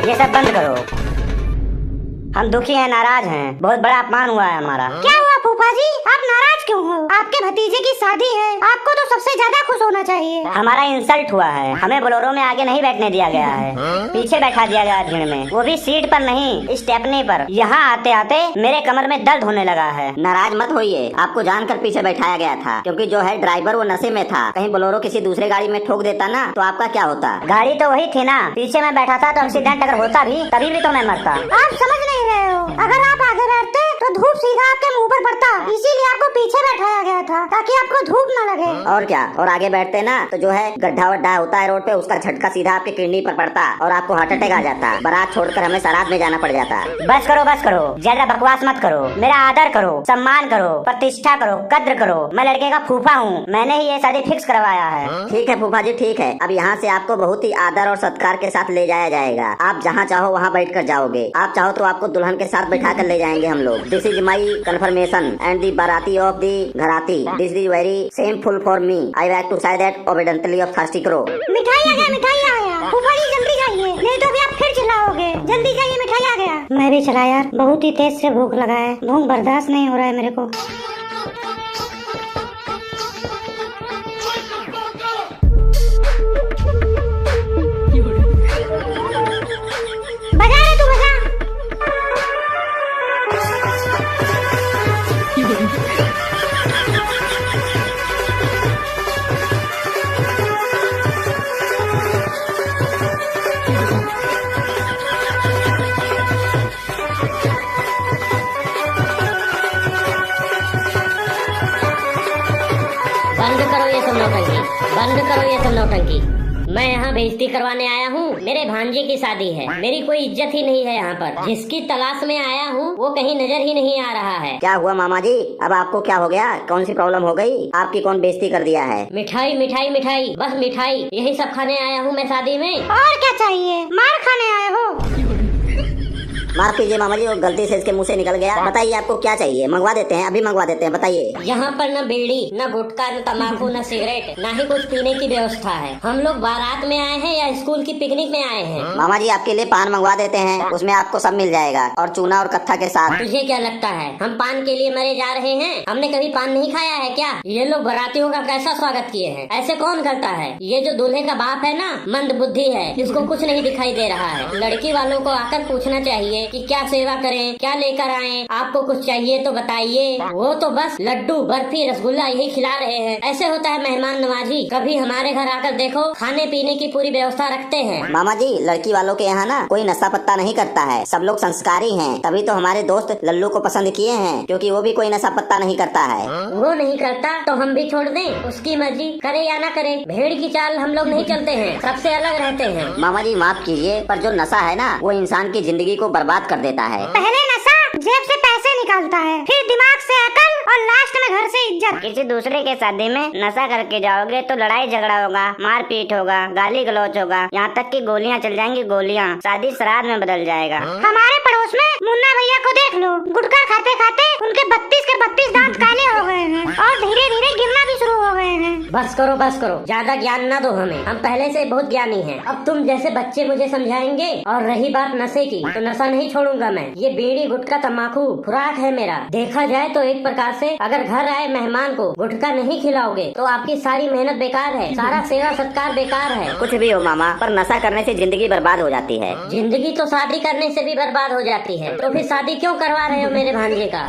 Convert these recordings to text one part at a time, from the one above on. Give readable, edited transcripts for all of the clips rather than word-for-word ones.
ये सब बंद करो। हम दुखी हैं, नाराज हैं, बहुत बड़ा अपमान हुआ है हमारा। क्या हुआ फूफा जी, आप नाराज क्यों हो? आपके भतीजे की शादी है, आपको तो सबसे ज्यादा खुश होना चाहिए। हमारा इंसल्ट हुआ है, हमें बोलेरो में आगे नहीं बैठने दिया गया है, पीछे बैठा दिया गया भीड़ में, वो भी सीट पर नहीं, स्टेपनी पर। यहाँ आते आते मेरे कमर में दर्द होने लगा है। नाराज मत होइए, आपको जानकर पीछे बैठाया गया था, क्योंकि जो है ड्राइवर वो नशे में था। कहीं बोलेरो किसी दूसरे गाड़ी में ठोक देता ना तो आपका क्या होता? गाड़ी तो वही थी ना, पीछे मैं बैठा था तो एक्सीडेंट अगर होता भी तभी भी तो मैं मरता। आप समझ नहीं रहे हो, अगर आप आगे बैठते तो धूप सीधा आपके मुंह पर पड़ता, इसीलिए आपको पीछे बैठाया गया था ताकि आपको धूप न लगे। और क्या, और आगे बैठते ना तो जो है गड्ढा वड्ढा होता है रोड पे, उसका झटका सीधा आपके किडनी पर पड़ता और आपको हार्ट अटैक आ जाता। बारात छोड़कर हमें सराद में जाना पड़ जाता। बस करो, ज्यादा बकवास मत करो, मेरा आदर करो, सम्मान करो, प्रतिष्ठा करो, कद्र करो। मैं लड़के का फूफा हूँ, मैंने ही ये शादी फिक्स करवाया है। ठीक है फूफा जी, ठीक है। अब यहाँ से आपको बहुत ही आदर और सत्कार के साथ ले जाया जाएगा। आप जहाँ चाहो वहाँ बैठ कर जाओगे। आप चाहो तो आपको दुल्हन के साथ बैठा कर ले जाएंगे हम लोग। This is my confirmation and the बाराती ऑफ दी घराती। This is very shameful for me. I wake to say that obediently of thirsty करो। मिठाई आ गया। फूफा जी जल्दी जाइए, नहीं तो अभी आप फिर चिल्लाओगे। जल्दी जाइए, मिठाई आ गया। मैं भी चला यार, बहुत ही तेज से भूख लगा है, भूख बर्दाश्त नहीं हो रहा है मेरे को। बजा रे तू, बजा। बंद करो ये सब नौटंकी। मैं यहाँ बेइज्जती करवाने आया हूँ, मेरे भांजे की शादी है, मेरी कोई इज्जत ही नहीं है यहाँ पर। जिसकी तलाश में आया हूँ वो कहीं नजर ही नहीं आ रहा है। क्या हुआ मामा जी, अब आपको क्या हो गया? कौन सी प्रॉब्लम हो गई? आपकी कौन बेइज्जती कर दिया है? मिठाई मिठाई मिठाई, बस मिठाई, यही सब खाने आया हूँ मैं शादी में। और क्या चाहिए? मार खाने आए हो? माफ कीजिए मामा जी, वो गलती से इसके मुंह से निकल गया। बताइए आपको क्या चाहिए, मंगवा देते हैं, अभी मंगवा देते हैं, बताइए। यहाँ पर न बीड़ी, न गुटखा, न तम्बाकू, न सिगरेट, न ही कुछ पीने की व्यवस्था है। हम लोग बारात में आए हैं या स्कूल की पिकनिक में आए हैं? मामा जी आपके लिए पान मंगवा देते हैं, उसमें आपको सब मिल जाएगा, और चूना और कत्था के साथ। तुझे क्या लगता है हम पान के लिए मरे जा रहे हैं? हमने कभी पान नहीं खाया है क्या? ये लोग बारातियों का कैसा स्वागत किए हैं, ऐसे कौन करता है? ये जो दूल्हे का बाप है ना, मंद बुद्धि है, इसको कुछ नहीं दिखाई दे रहा है। लड़की वालों को आकर पूछना चाहिए कि क्या सेवा करें, क्या लेकर आएं, आपको कुछ चाहिए तो बताइए। वो तो बस लड्डू, बर्फी, रसगुल्ला यही खिला रहे हैं। ऐसे होता है मेहमान नवाजी? कभी हमारे घर आकर देखो, खाने पीने की पूरी व्यवस्था रखते हैं। मामा जी लड़की वालों के यहाँ ना कोई नशा पत्ता नहीं करता है, सब लोग संस्कारी हैं। तभी तो हमारे दोस्त लल्लू को पसंद किए हैं, क्योंकि वो भी कोई नशा पत्ता नहीं करता है। वो नहीं करता तो हम भी छोड़ दें? उसकी मर्जी, करे या ना करे। भेड़ की चाल हम लोग नहीं चलते हैं, सबसे अलग रहते हैं। मामा जी माफ कीजिए, पर जो नशा है ना वो इंसान की जिंदगी को बर्बाद कर देता है। पहले नशा जेब से पैसे निकालता है, फिर दिमाग से अकल और लास्ट में घर से इज्जत। किसी दूसरे के शादी में नशा करके जाओगे तो लड़ाई झगड़ा होगा, मारपीट होगा, गाली गलौच होगा, यहाँ तक कि गोलियाँ चल जाएंगी, गोलियाँ। शादी श्राद्ध में बदल जाएगा। हमारे पड़ोस में मुन्ना भैया को देख लो, गुटखा खाते खाते उनके 32 के 32 दांत काले हो गए हैं और धीरे धीरे गिरना भी शुरू हो गए हैं। बस करो, ज्यादा ज्ञान ना दो हमें, हम पहले से बहुत ज्ञानी हैं। अब तुम जैसे बच्चे मुझे समझाएंगे। और रही बात नशे की, तो नशा नहीं छोड़ूंगा मैं। ये बीड़ी, गुटखा, तम्बाकू खुराक है मेरा। देखा जाए तो एक प्रकार से अगर घर आए मेहमान को गुटखा नहीं खिलाओगे तो आपकी सारी मेहनत बेकार है, सारा सेवा सत्कार बेकार है। कुछ भी हो मामा, पर नशा करने से जिंदगी बर्बाद हो जाती है। जिंदगी तो शादी करने से भी बर्बाद हो जाती है, तो फिर शादी क्यों करवा रहे हो मेरे भांजे का?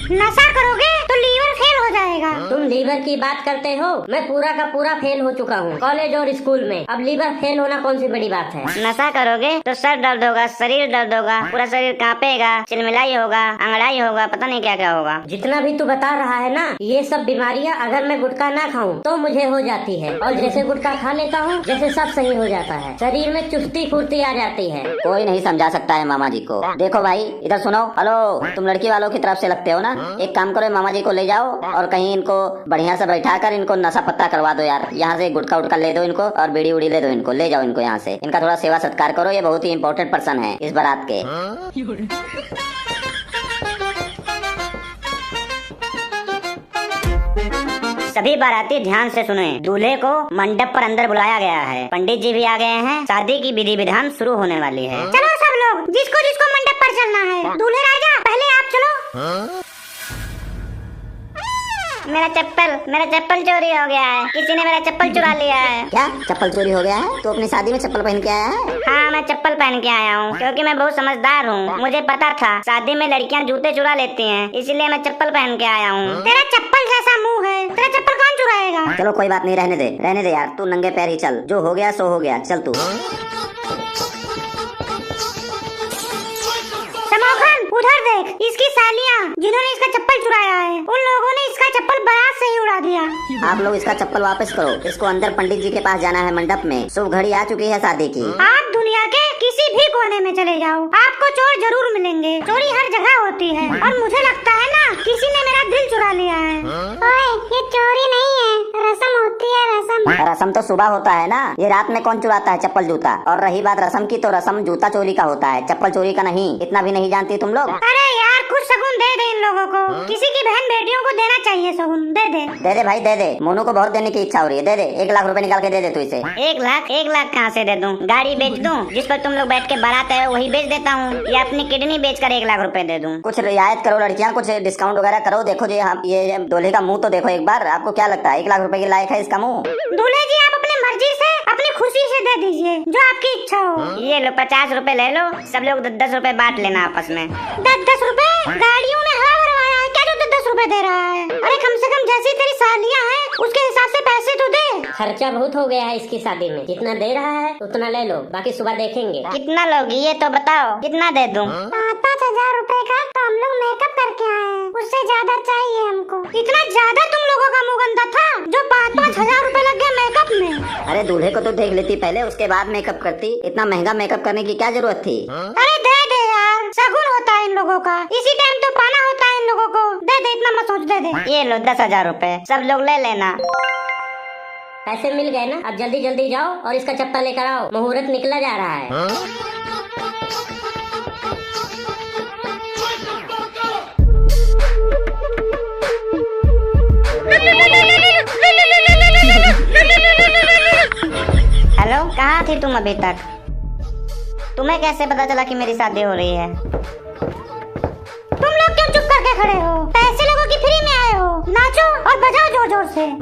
नशा करोगे तो लीवर फेल हो जाएगा। तुम लीवर की बात करते हो? मैं पूरा का पूरा फेल हो चुका हूँ कॉलेज और स्कूल में। अब लीवर फेल होना कौन सी बड़ी बात है? नशा करोगे तो सर दर्द होगा, शरीर दर्द होगा, पूरा शरीर कांपेगा, चिलमिलाई होगा, अंगड़ाई होगा, पता नहीं क्या क्या होगा। जितना भी तू बता रहा है ना, ये सब बीमारियाँ अगर मैं गुटखा ना खाऊं तो मुझे हो जाती है, और जैसे गुटखा खा लेता हूँ जैसे सब सही हो जाता है, शरीर में चुस्ती फुर्ती आ जाती है। कोई नहीं समझा सकता है मामा जी को। देखो भाई इधर सुनो, हेलो, तुम लड़की वालों की तरफ से लगते हो ना, एक काम करो, मामा जी को ले जाओ और कहीं इनको बढ़िया से बैठा कर इनको नशा पत्ता करवा दो यार। यहाँ से गुटखा उटका ले दो इनको और बीड़ी उड़ी ले दो इनको, ले जाओ इनको यहाँ से। इनका थोड़ा सेवा सत्कार करो, ये बहुत ही इम्पोर्टेंट पर्सन है इस बारात के। सभी बाराती ध्यान से सुने। दूल्हे को मंडप पर अंदर बुलाया गया है। पंडित जी भी आ गए हैं। शादी की विधि विधान शुरू होने वाली है। चलो सब लोग, जिसको जिसको मंडप पर चलना है। दूल्हे राजा पहले आप चलो। मेरा चप्पल चोरी हो गया है। किसी ने मेरा चप्पल चुरा लिया है। क्या चप्पल चोरी हो गया है? तो अपनी शादी में चप्पल पहन के आया है? हाँ, मैं चप्पल पहन के आया हूँ क्योंकि मैं बहुत समझदार हूँ। मुझे पता था शादी में लड़कियाँ जूते चुरा लेती हैं, इसलिए मैं चप्पल पहन के आया हूँ। तेरा चप्पल जैसा मुंह है, तेरा चप्पल कौन चुराएगा? चलो कोई बात नहीं, रहने दे यार। तू नंगे पैर ही चल, जो हो गया सो हो गया। चल तू। समोखन उधर देख, इसकी सालियाँ जिन्होंने इसका चप्पल चुराया है, उन लोगों ने इसका चप्पल बारात से ही उड़ा दिया। आप लोग इसका चप्पल वापस करो। इसको अंदर पंडित जी के पास जाना है मंडप में। शुभ घड़ी आ चुकी है शादी की। आप दुनिया के किसी भी कोने में चले जाओ, आपको चोर जरूर मिलेंगे। चोरी हर जगह होती है और मुझे लगता है ना किसी ने मेरा दिल चुरा लिया है। ओए, ये चोरी नहीं है, रस्म होती है, रस्म। रस्म तो सुबह होता है ना। ये रात में कौन चुराता है चप्पल जूता? और रही बात रस्म की, तो रस्म जूता चोरी का होता है, चप्पल चोरी का नहीं। इतना भी नहीं जानती तुम लोग? अरे यार, कुछ शगुन दे दे इन लोगों को। किसी की बहन बेटियों को देना चाहिए शगुन। दे दे भाई दे दे। मोनू को बहुत देने की इच्छा हो रही है। दे दे, 1 लाख रुपए निकाल के दे दे तू इसे। 1 लाख कहाँ से दे दूं? गाड़ी बेच दूं जिस पर तुम लोग बैठ के बारात आए हो, वही बेच देता हूँ, या अपनी किडनी बेचकर 1 लाख रुपए दे दूं। कुछ रियायत करो लड़कियाँ, कुछ डिस्काउंट वगैरह करो। देखो जी, ये दूल्हे का मुंह तो देखो एक बार। आपको क्या लगता है 1 लाख रुपए के लायक है इसका मुंह? दूल्हे जी, आप अपनी मर्जी से, अपनी खुशी से दे दीजिए, जो आपकी इच्छा हो। ये लो 50 रुपए ले लो। सब लोग 10 रुपए बांट लेना आपस में। 10 रुपए? गाड़ियों में हवा भरवाया है क्या जो 10 रुपए दे रहा है? अरे कम से कम जैसी तेरी सालियाँ हैं उसके हिसाब से पैसे तो दे। खर्चा बहुत हो गया है इसकी शादी में। जितना दे रहा है उतना ले लो, बाकी सुबह देखेंगे। कितना लोगी ये तो बताओ, कितना दे दूं? 5-5 हजार रुपए का तो हम लोग मेकअप करके आए हैं, उससे ज्यादा चाहिए हमको। इतना ज्यादा तुम लोगों का मुंह गंदा था जो 5-5 हजार रुपए लग गए मेकअप में। अरे दूल्हे को तो देख लेती पहले, उसके बाद मेकअप करती। इतना महंगा मेकअप करने की क्या जरूरत थी? अरे दे दे यार, शगुन होता है इन लोगों का, इसी टाइम तो पाना होता है इन लोगों को। दे दे, इतना मत सोच, दे दे। ये लो 10,000 रुपए, सब लोग ले लेना। पैसे मिल गए ना? अब जल्दी जल्दी जाओ और इसका चप्पल लेकर आओ, मुहूर्त निकला जा रहा है। हेलो, कहाँ थी तुम अभी तक? तुम्हें कैसे पता चला कि मेरी शादी हो रही है? तुम लोग क्यों चुप करके खड़े हो? पैसे लोगों की फ्री में आए हो, नाचो और बजाओ जोर जोर से।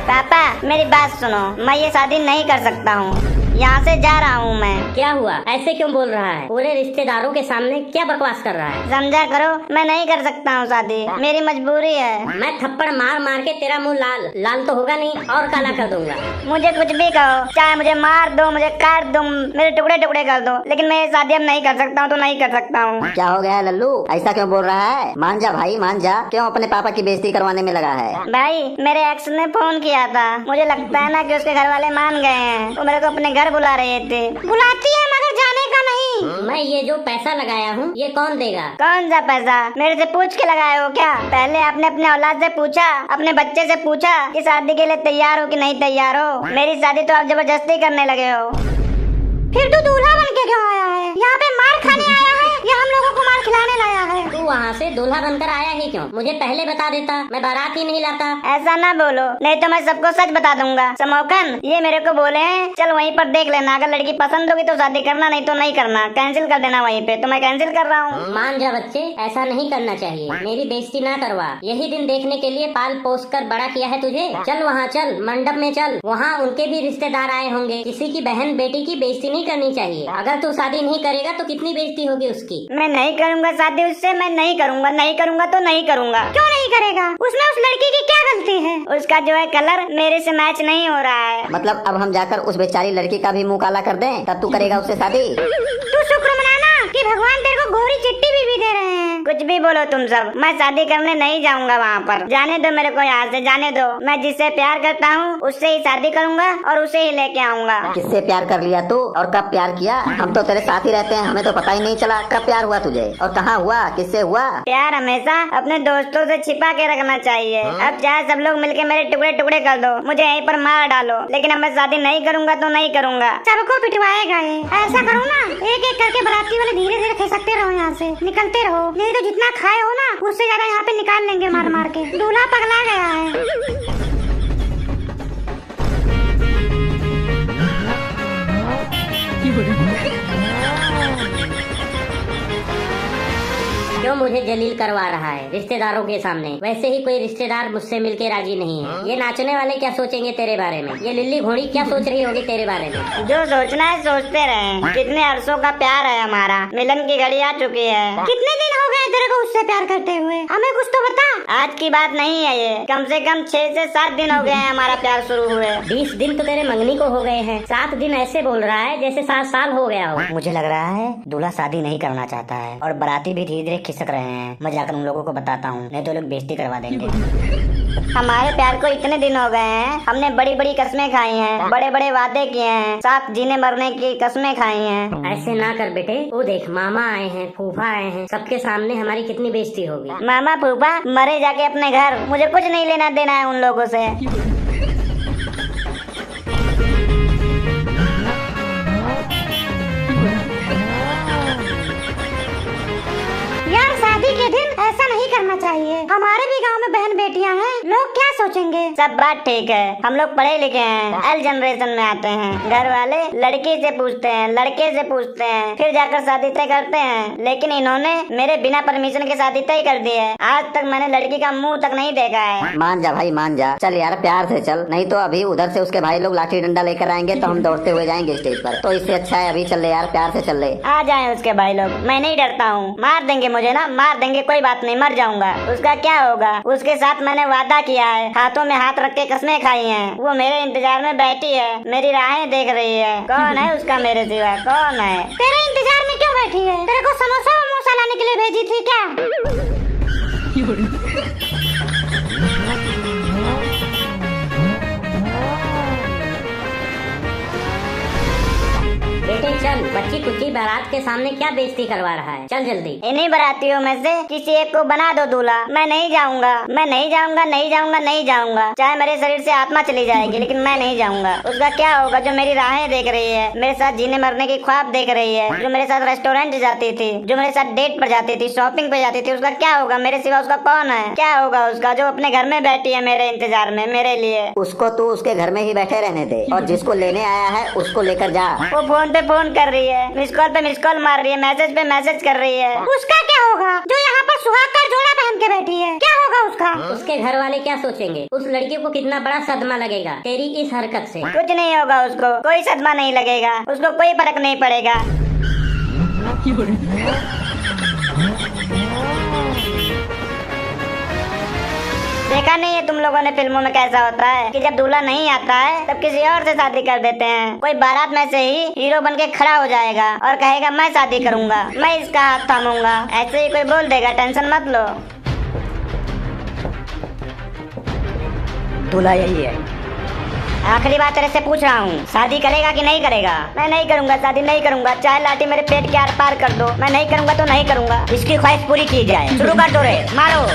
पापा, मेरी बात सुनो, मैं ये शादी नहीं कर सकता हूँ। यहाँ से जा रहा हूँ मैं। क्या हुआ? ऐसे क्यों बोल रहा है? पूरे रिश्तेदारों के सामने क्या बकवास कर रहा है? समझा करो, मैं नहीं कर सकता हूँ शादी, मेरी मजबूरी है। मैं थप्पड़ मार मार के तेरा मुंह लाल तो होगा नहीं, और काला कर दूंगा। मुझे कुछ भी कहो, चाहे मुझे मार दो, मुझे काट दो, मेरे टुकड़े टुकड़े कर दो, लेकिन मैं ये शादी अब नहीं कर सकता हूँ तो नहीं कर सकता हूँ। क्या हो गया है लल्लू? ऐसा क्यों बोल रहा है? मान जा भाई, मान जा। क्यों अपने पापा की बेइज्जती करवाने में लगा है? भाई, मेरे एक्स ने फोन किया था। मुझे लगता है ना कि उसके घर वाले मान गए हैं। वो मेरे को अपने घर बुला रहे थे। बुलाती है मगर जाने का नहीं। मैं ये जो पैसा लगाया हूँ ये कौन देगा? कौन सा पैसा? मेरे से पूछ के लगाए हो क्या? पहले आपने अपने औलाद से पूछा, अपने बच्चे से पूछा कि शादी के लिए तैयार हो कि नहीं तैयार हो? मेरी शादी तो आप जबरदस्ती करने लगे हो। फिर तू दूल्हा बन के क्यों आया है? यहाँ पे मार खाने आया है या हम लोगों को मार खिलाने लाया है? तू वहाँ से दूल्हा बनकर आया ही क्यों? मुझे पहले बता देता, मैं बारात ही नहीं लाता। ऐसा ना बोलो, नहीं तो मैं सबको सच बता दूंगा। समोखन, ये मेरे को बोले हैं चल वहीं पर देख लेना, अगर लड़की पसंद होगी तो शादी करना, नहीं तो नहीं करना, कैंसिल कर देना वहीं पे। तो मैं कैंसिल कर रहा हूँ। मान जा बच्चे, ऐसा नहीं करना चाहिए। मेरी बेइज्जती ना करवा। यही दिन देखने के लिए पाल पोस कर बड़ा किया है तुझे। चल वहाँ चल, मंडप में चल, वहाँ उनके भी रिश्तेदार आए होंगे। किसी की बहन बेटी की बेइज्जती नहीं करनी चाहिए। अगर तू शादी नहीं करेगा तो कितनी बेइज्जती होगी उसकी। मैं नहीं करूँगा शादी उससे, मैं नहीं करूँगा, नहीं करूँगा तो नहीं करूँगा। क्यों नहीं करेगा? उसमें उस लड़की की क्या गलती है? उसका जो है कलर मेरे से मैच नहीं हो रहा है। मतलब अब हम जाकर उस बेचारी लड़की का भी मुंह काला कर दें, तब तू करेगा उससे शादी? तू शुक्र मनाना कि भगवान तेरे को गोरी चिट्ठी भी दे रहे हैं। कुछ भी बोलो तुम सब, मैं शादी करने नहीं जाऊंगा वहाँ पर। जाने दो मेरे को यहाँ से, जाने दो। मैं जिससे प्यार करता हूँ उससे ही शादी करूंगा और उसे ही लेके आऊंगा। किससे प्यार कर लिया तू और कब प्यार किया? हम तो तेरे साथ ही रहते हैं, हमें तो पता ही नहीं चला कब प्यार हुआ तुझे और कहाँ हुआ, किससे हुआ? प्यार हमेशा अपने दोस्तों से छिपा के रखना चाहिए। अब चाहे सब लोग मिलके मेरे टुकड़े टुकड़े कर दो, मुझे यहीं पर मार डालो, लेकिन अब मैं शादी नहीं करूंगा तो नहीं करूंगा। सबको पिटवाएगा ये। ऐसा करो ना, एक एक करके बाराती वाले धीरे धीरे खिसकते रहो, यहाँ से निकलते रहो, नहीं तो जितना खाए हो ना उससे ज्यादा यहाँ पे निकाल लेंगे मार मार के। दूल्हा पगला गया है। क्यों मुझे जलील करवा रहा है रिश्तेदारों के सामने? वैसे ही कोई रिश्तेदार मुझसे मिलके राजी नहीं है। ये नाचने वाले क्या सोचेंगे तेरे बारे में? ये लिल्ली घोड़ी क्या सोच रही होगी तेरे बारे में? जो सोचना है सोचते रहे। कितने अरसों का प्यार है हमारा, मिलन की घड़ी आ चुकी है। कितने दिन हो गए तेरे को उससे प्यार करते हुए? हमें कुछ तो बता। आज की बात नहीं है ये, कम से कम 6 से 7 दिन हो गए हैं हमारा प्यार शुरू हुए। 20 दिन तो तेरे मंगनी को हो गए हैं, 7 दिन ऐसे बोल रहा है जैसे 7 साल हो गया हो। मुझे लग रहा है दूल्हा शादी नहीं करना चाहता है और बाराती भी धीरे धीरे खिसक रहे हैं। मैं जाकर उन लोगों को बताता हूँ, नहीं तो लोग बेइज्जती करवा देंगे। हमारे प्यार को इतने दिन हो गए हैं, हमने बड़ी बड़ी कस्में खाई हैं, बड़े बड़े वादे किए हैं, साथ जीने मरने की कस्में खाई हैं। ऐसे ना कर बेटे, वो देख मामा आए हैं, फूफा आए हैं, सबके सामने हमारी कितनी बेइज्जती होगी। मामा फूफा मरे जाके अपने घर, मुझे कुछ नहीं लेना देना है उन लोगों से। यार शादी के दिन ऐसा नहीं करना चाहिए। हमारे भी गांव में बहन बेटियां हैं, लोग क्या सोचेंगे? सब बात ठीक है, हम लोग पढ़े लिखे हैं, एल जनरेशन में आते हैं। घर वाले लड़की से पूछते हैं, लड़के से पूछते हैं, फिर जाकर शादी तय करते हैं। लेकिन इन्होंने मेरे बिना परमिशन के शादी तय कर दी है। आज तक मैंने लड़की का मुंह तक नहीं देखा है। मान जा भाई मान जा, चल यार प्यार से चल, नहीं तो अभी उधर से उसके भाई लोग लाठी डंडा लेकर आएंगे तो हम दौड़ते हुए जाएंगे स्टेज पर। तो इससे अच्छा है अभी चल ले यार, प्यार से चल ले। आ जाए उसके भाई लोग, मैं नहीं डरता हूँ। मार देंगे मुझे ना, मार देंगे, कोई बात नहीं, मर जाऊंगा। उसका क्या होगा? उसके साथ मैंने वादा किया है, हाथों में हाथ रख के कस्में खाई हैं। वो मेरे इंतजार में बैठी है, मेरी राहें देख रही है। कौन है उसका मेरे सिवा, कौन है? तेरे इंतजार में क्यों बैठी है? तेरे को समोसा वमोसा लाने के लिए भेजी थी क्या? बेटे चल, बच्ची कुची बारात के सामने क्या बेइज्जती करवा रहा है? चल जल्दी। इन्हीं बारातियों में से किसी एक को बना दो दूल्हा। मैं नहीं जाऊंगा, मैं नहीं जाऊंगा, नहीं जाऊंगा, नहीं जाऊंगा। चाहे मेरे शरीर से आत्मा चली जाएगी, लेकिन मैं नहीं जाऊंगा। उसका क्या होगा जो मेरी राहें देख रही है, मेरे साथ जीने मरने की ख्वाब देख रही है, जो मेरे साथ रेस्टोरेंट जाती थी, जो मेरे साथ डेट पर जाती थी, शॉपिंग पे जाती थी? उसका क्या होगा? मेरे सिवा उसका कौन है? क्या होगा उसका जो अपने घर में बैठी है मेरे इंतजार में, मेरे लिए? उसको तू उसके घर में ही बैठे रहने दे और जिसको लेने आया है उसको लेकर जा। वो फोन पे फोन कर रही है, मिस कॉल पे मिस कॉल मार रही है, मैसेज पे मैसेज कर रही है। उसका क्या होगा जो यहाँ पर सुहाग का जोड़ा पहन के बैठी है? क्या होगा उसका? उसके घर वाले क्या सोचेंगे? उस लड़की को कितना बड़ा सदमा लगेगा तेरी इस हरकत से। कुछ नहीं होगा उसको, कोई सदमा नहीं लगेगा, उसको कोई फर्क नहीं पड़ेगा। देखा नहीं है तुम लोगों ने फिल्मों में कैसा होता है कि जब दूल्हा नहीं आता है तब किसी और से शादी कर देते हैं। कोई बारात में से ही हीरो बन के खड़ा हो जाएगा और कहेगा मैं शादी करूंगा, मैं इसका हाथ थामूंगा। ऐसे ही कोई बोल देगा, टेंशन मत लो। दूल्हा यही है। आखिरी बात तेरे से पूछ रहा हूँ, शादी करेगा कि नहीं करेगा? मैं नहीं करूंगा, शादी नहीं करूंगा, चाहे लाठी मेरे पेट के आर पार कर दो, मैं नहीं करूंगा तो नहीं करूंगा। इसकी ख्वाहिश पूरी की जाए। शुरू कर दो रे, मारो।